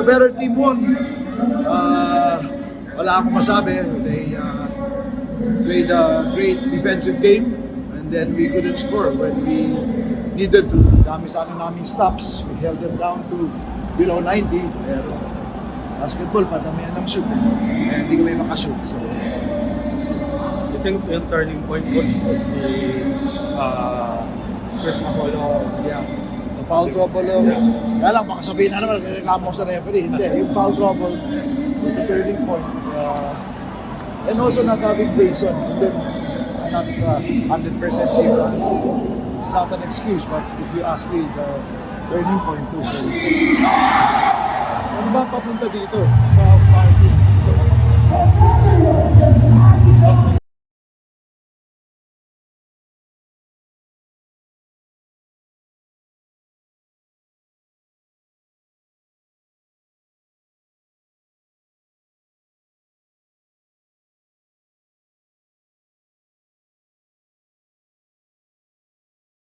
the better team won. Wala akong masabi. They played a great defensive game and then we couldn't score when we needed to. Dami sana naming stops. We held them down to below 90. Pero basketball, padamihan ng shoot. And hindi kami makashoot. So, You think yung turning point was the Chris Macolo? yeah. The foul trouble. Kaya lang, baka sabihin na naman, reklamo sa referee. Hindi. Yung foul trouble was the turning point. And also not having Jason. And then, not 100% sure. It's not an excuse, but if you ask me, the turning point too. Ano ba papunta dito? Sa party?